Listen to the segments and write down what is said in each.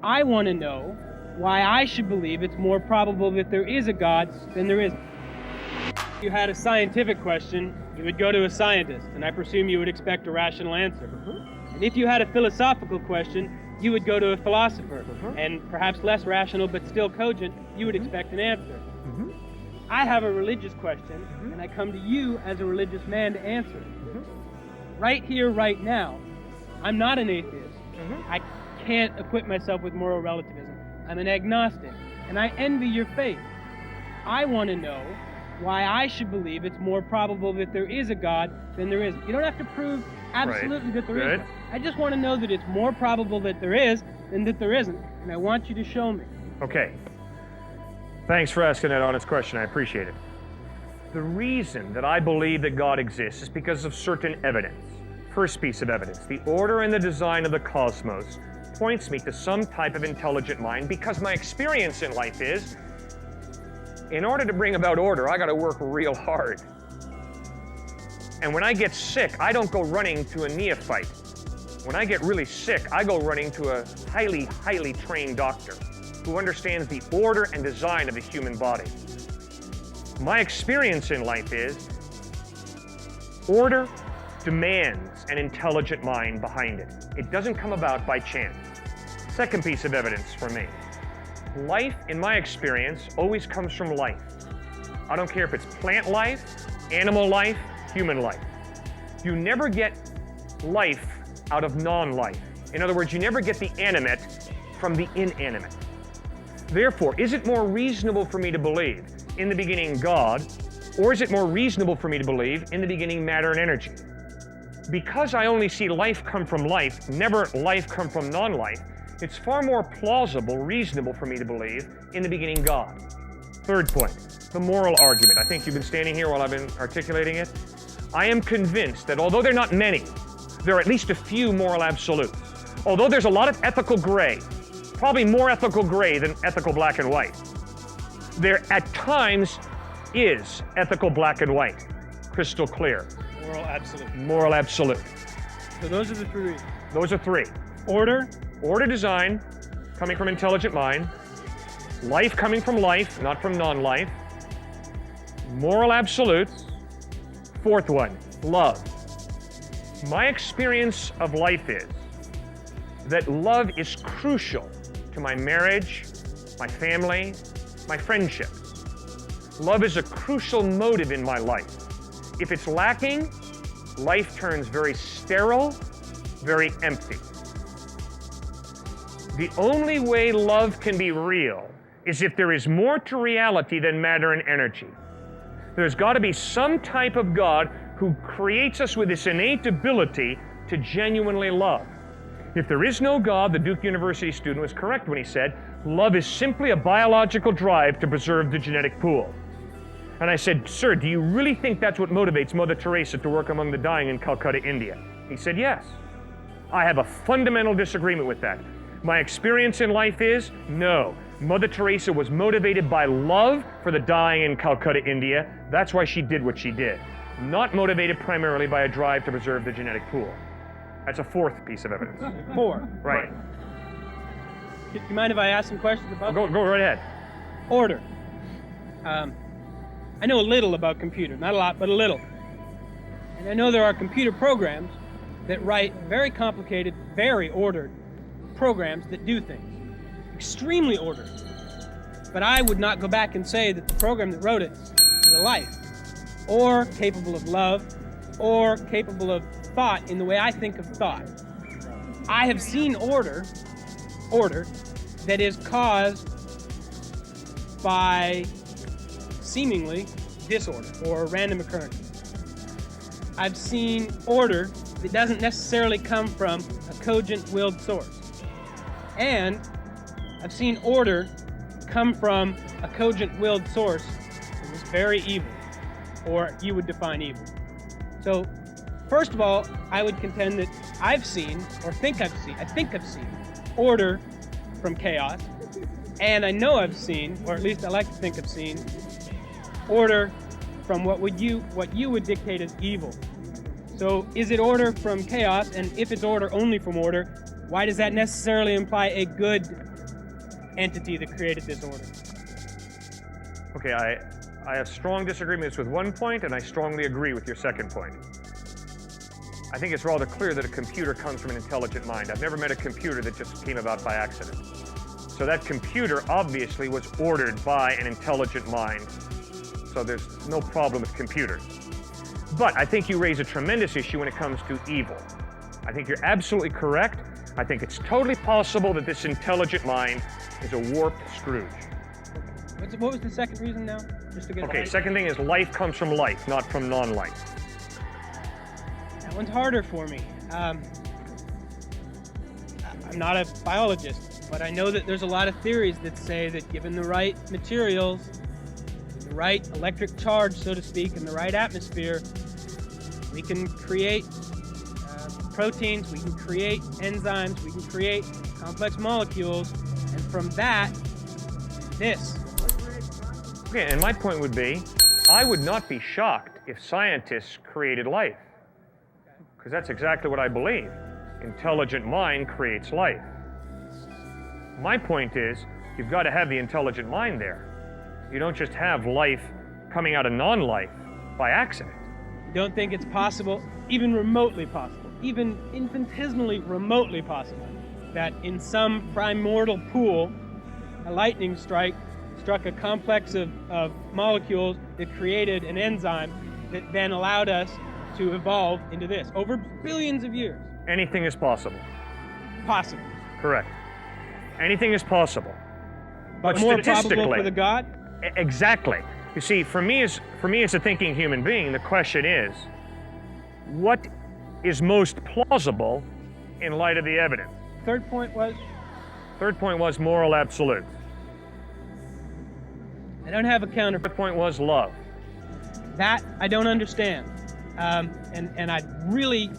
I want to know why I should believe it's more probable that there is a God than there isn't. If you had a scientific question, you would go to a scientist, and I presume you would expect a rational answer. And if you had a philosophical question, you would go to a philosopher, and perhaps less rational but still cogent, you would expect an answer. I have a religious question, and I come to you as a religious man to answer it. Right here, right now, I'm not an atheist. I can't equip myself with moral relativism. I'm an agnostic, and I envy your faith. I want to know why I should believe it's more probable that there is a God than there isn't. You don't have to prove absolutely that there is one. I just want to know that it's more probable that there is than that there isn't, and I want you to show me. Okay. Thanks for asking that honest question. I appreciate it. The reason that I believe that God exists is because of certain evidence. First piece of evidence, the order and the design of the cosmos points me to some type of intelligent mind, because my experience in life is, in order to bring about order, I got to work real hard. And when I get sick, I don't go running to a neophyte. When I get really sick, I go running to a highly, highly trained doctor who understands the order and design of the human body. My experience in life is, order demands an intelligent mind behind it. It doesn't come about by chance. Second piece of evidence for me. Life, in my experience, always comes from life. I don't care if it's plant life, animal life, human life. You never get life out of non-life. In other words, you never get the animate from the inanimate. Therefore, is it more reasonable for me to believe in the beginning God, or is it more reasonable for me to believe in the beginning matter and energy? Because I only see life come from life, never life come from non-life, it's far more plausible, reasonable for me to believe in the beginning God. Third point, the moral argument. I think you've been standing here while I've been articulating it. I am convinced that although there are not many, there are at least a few moral absolutes. Although there's a lot of ethical gray, probably more ethical gray than ethical black and white, there at times is ethical black and white, crystal clear. Moral absolute. Moral absolute. So those are the three reasons. Those are three. Order design, coming from intelligent mind. Life coming from life, not from non-life. Moral absolutes. Fourth one, love. My experience of life is that love is crucial to my marriage, my family, my friendships. Love is a crucial motive in my life. If it's lacking, life turns very sterile, very empty. The only way love can be real is if there is more to reality than matter and energy. There's got to be some type of God who creates us with this innate ability to genuinely love. If there is no God, the Duke University student was correct when he said, love is simply a biological drive to preserve the genetic pool. And I said, sir, do you really think that's what motivates Mother Teresa to work among the dying in Calcutta, India? He said, yes. I have a fundamental disagreement with that. My experience in life is, no. Mother Teresa was motivated by love for the dying in Calcutta, India. That's why she did what she did. Not motivated primarily by a drive to preserve the genetic pool. That's a fourth piece of evidence. Four. Right. Do you mind if I ask some questions about Go right ahead. order? I know a little about computers, not a lot, but a little. And I know there are computer programs that write very complicated, very ordered programs that do things. Extremely ordered. But I would not go back and say that the program that wrote it is a life, or capable of love, or capable of thought in the way I think of thought. I have seen order that is caused by seemingly disorder or random occurrence. I've seen order that doesn't necessarily come from a cogent willed source. And I've seen order come from a cogent willed source that was very evil, or you would define evil. So, first of all, I would contend that I've seen, or I think I've seen order from chaos, and I know I've seen, or at least I like to think I've seen, order from what you would dictate as evil. So is it order from chaos? And if it's order only from order, why does that necessarily imply a good entity that created this order. Okay, I have strong disagreements with one point, and I strongly agree with your second point. I think it's rather clear that a computer comes from an intelligent mind. I've never met a computer that just came about by accident. So that computer obviously was ordered by an intelligent mind. So there's no problem with computers. But I think you raise a tremendous issue when it comes to evil. I think you're absolutely correct. I think it's totally possible that this intelligent mind is a warped Scrooge. What was the second reason now? Just to get it Okay, right? second thing is life comes from life, not from non-life. That one's harder for me. I'm not a biologist, but I know that there's a lot of theories that say that given the right materials, the right electric charge, so to speak, and the right atmosphere, we can create proteins, we can create enzymes, we can create complex molecules, and from that, this. Okay, and my point would be, I would not be shocked if scientists created life. Because that's exactly what I believe. Intelligent mind creates life. My point is, you've got to have the intelligent mind there. You don't just have life coming out of non-life by accident. You don't think it's possible, even remotely possible, even infinitesimally remotely possible, that in some primordial pool, a lightning strike struck a complex of molecules that created an enzyme that then allowed us to evolve into this over billions of years? Anything is possible. Possible. Correct. Anything is possible. But more probable for the God? Exactly. You see, for me as a thinking human being, the question is, what is most plausible in light of the evidence? Third point was? Third point was moral absolutes. I don't have a counter. Fourth point was love. That I don't understand. And I'd really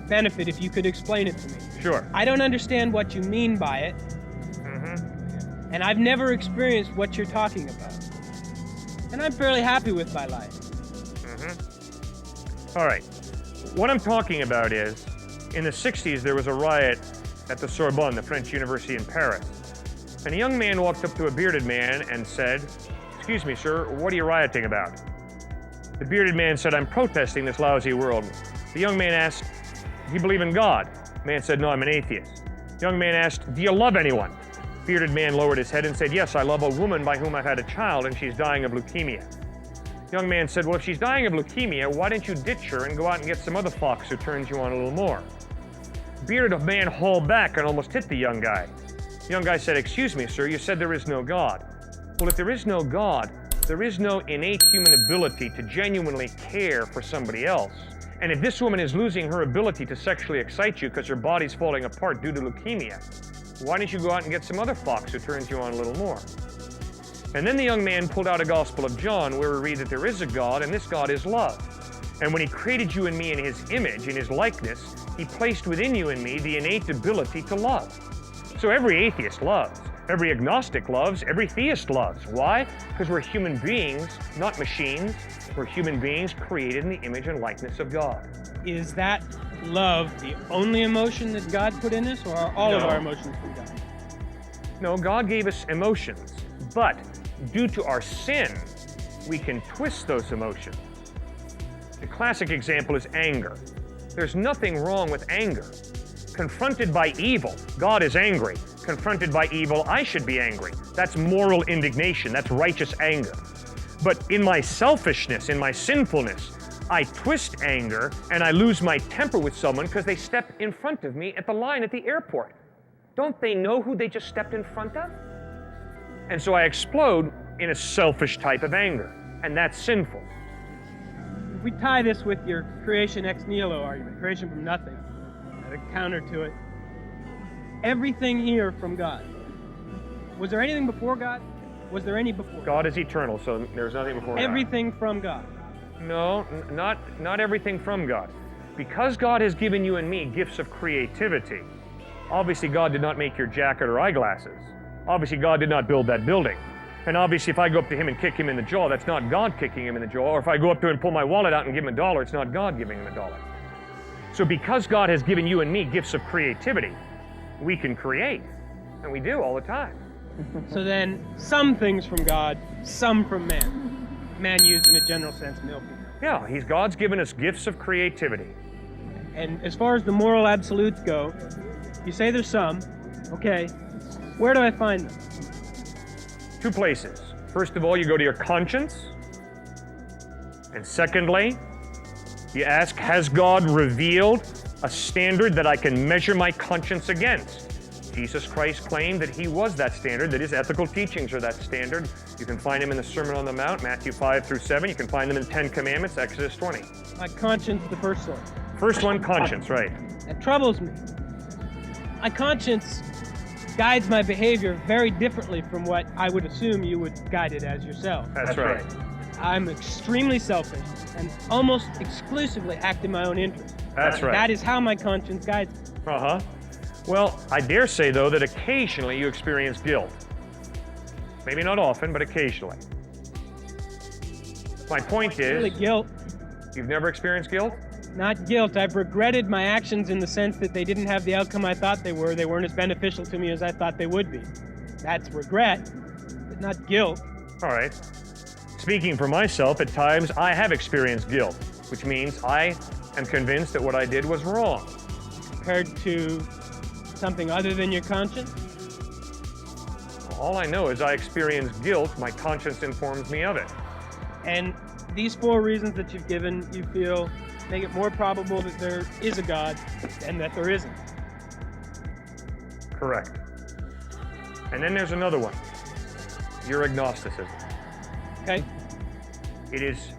benefit if you could explain it to me. Sure. I don't understand what you mean by it. Mm-hmm. And I've never experienced what you're talking about. And I'm fairly happy with my life. Mm-hmm. All right. What I'm talking about is, in the 60s, there was a riot at the Sorbonne, the French university in Paris. And a young man walked up to a bearded man and said, "Excuse me, sir, what are you rioting about?" The bearded man said, "I'm protesting this lousy world." The young man asked, "Do you believe in God?" The man said, "No, I'm an atheist." The young man asked, "Do you love anyone?" The bearded man lowered his head and said, "Yes, I love a woman by whom I've had a child, and she's dying of leukemia." The young man said, "Well, if she's dying of leukemia, why don't you ditch her and go out and get some other fox who turns you on a little more?" The bearded man hauled back and almost hit the young guy. The young guy said, "Excuse me, sir, you said there is no God." Well, if there is no God, there is no innate human ability to genuinely care for somebody else. And if this woman is losing her ability to sexually excite you because her body's falling apart due to leukemia, why don't you go out and get some other fox who turns you on a little more? And then the young man pulled out a Gospel of John where we read that there is a God, and this God is love. And when he created you and me in his image, in his likeness, he placed within you and me the innate ability to love. So every atheist loves. Every agnostic loves, every theist loves. Why? Because we're human beings, not machines. We're human beings created in the image and likeness of God. Is that love the only emotion that God put in us, or are all of No. our emotions from God? No, God gave us emotions, but due to our sin, we can twist those emotions. The classic example is anger. There's nothing wrong with anger. Confronted by evil, God is angry. Confronted by evil, I should be angry. That's moral indignation. That's righteous anger. But in my selfishness, in my sinfulness, I twist anger and I lose my temper with someone because they step in front of me at the line at the airport. Don't they know who they just stepped in front of? And so I explode in a selfish type of anger, and that's sinful. If we tie this with your creation ex nihilo argument, creation from nothing, a counter to it, everything here from God. Was there anything before God? Was there any before God? God is eternal, so there's nothing before God. Everything from God. No, not everything from God. Because God has given you and me gifts of creativity, obviously God did not make your jacket or eyeglasses. Obviously God did not build that building. And obviously if I go up to him and kick him in the jaw, that's not God kicking him in the jaw. Or if I go up to him and pull my wallet out and give him $1, it's not God giving him $1. So because God has given you and me gifts of creativity, we can create. And we do all the time. So then, some things from God, some from man. Man used in a general sense, milky. Yeah, God's given us gifts of creativity. And as far as the moral absolutes go, you say there's some. Okay, where do I find them? Two places. First of all, you go to your conscience. And secondly, you ask, has God revealed a standard that I can measure my conscience against? Jesus Christ claimed that he was that standard, that his ethical teachings are that standard. You can find them in the Sermon on the Mount, Matthew 5 through 7. You can find them in 10 Commandments, Exodus 20. My conscience, the first one. First one, conscience, right. That troubles me. My conscience guides my behavior very differently from what I would assume you would guide it as yourself. That's right. I'm extremely selfish and almost exclusively act in my own interest. That's right. That is how my conscience guides me. Uh-huh. Well, I dare say, though, that occasionally you experience guilt. Maybe not often, but occasionally. My point is, Really guilt. you've never experienced guilt? Not guilt. I've regretted my actions in the sense that they didn't have the outcome I thought they were. They weren't as beneficial to me as I thought they would be. That's regret, but not guilt. All right. Speaking for myself, at times I have experienced guilt, which means I am convinced that what I did was wrong. Compared to something other than your conscience? All I know is I experience guilt, my conscience informs me of it. And these four reasons that you've given, you feel make it more probable that there is a God than that there isn't. Correct. And then there's another one, your agnosticism. Okay? It is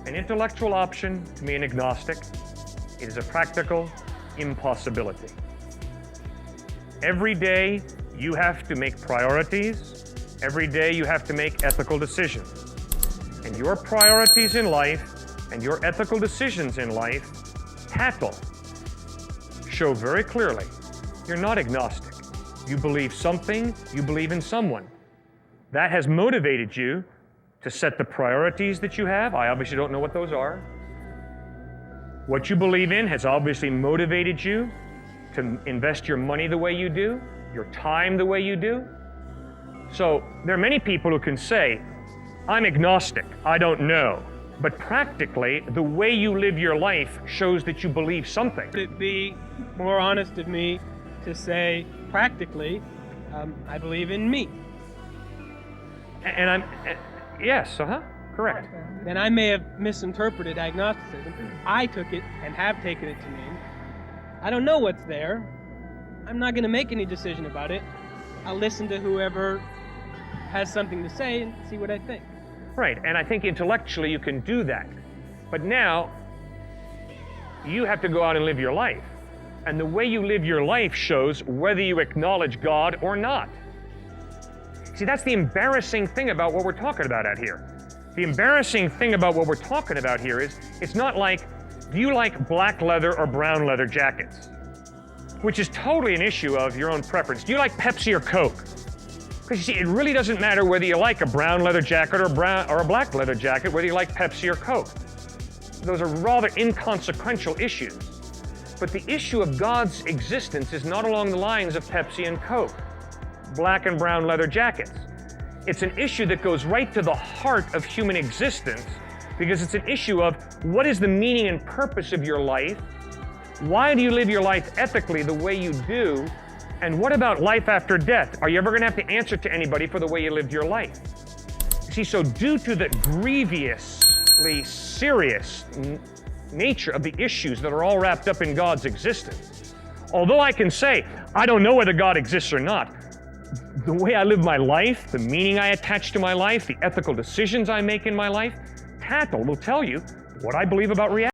an intellectual option to be an agnostic. It is a practical impossibility. Every day you have to make priorities. Every day you have to make ethical decisions. And your priorities in life and your ethical decisions in life, show very clearly you're not agnostic. You believe something, you believe in someone. That has motivated you to set the priorities that you have. I obviously don't know what those are. What you believe in has obviously motivated you to invest your money the way you do, your time the way you do. So there are many people who can say, I'm agnostic, I don't know. But practically, the way you live your life shows that you believe something. Would it be more honest of me to say, practically, I believe in me? And yes, correct. Then I may have misinterpreted agnosticism. I took it and have taken it to mean, I don't know what's there. I'm not going to make any decision about it. I'll listen to whoever has something to say and see what I think. Right, and I think intellectually you can do that. But now, you have to go out and live your life. And the way you live your life shows whether you acknowledge God or not. See, that's the embarrassing thing about what we're talking about out here. The embarrassing thing about what we're talking about here is, it's not like, do you like black leather or brown leather jackets? Which is totally an issue of your own preference. Do you like Pepsi or Coke? Because you see, it really doesn't matter whether you like a brown leather jacket or a black leather jacket, whether you like Pepsi or Coke. Those are rather inconsequential issues. But the issue of God's existence is not along the lines of Pepsi and Coke, black and brown leather jackets. It's an issue that goes right to the heart of human existence, because it's an issue of what is the meaning and purpose of your life? Why do you live your life ethically the way you do? And what about life after death? Are you ever going to have to answer to anybody for the way you lived your life? See, so due to the grievously serious nature of the issues that are all wrapped up in God's existence, although I can say, I don't know whether God exists or not, the way I live my life, the meaning I attach to my life, the ethical decisions I make in my life, will tell you what I believe about reality.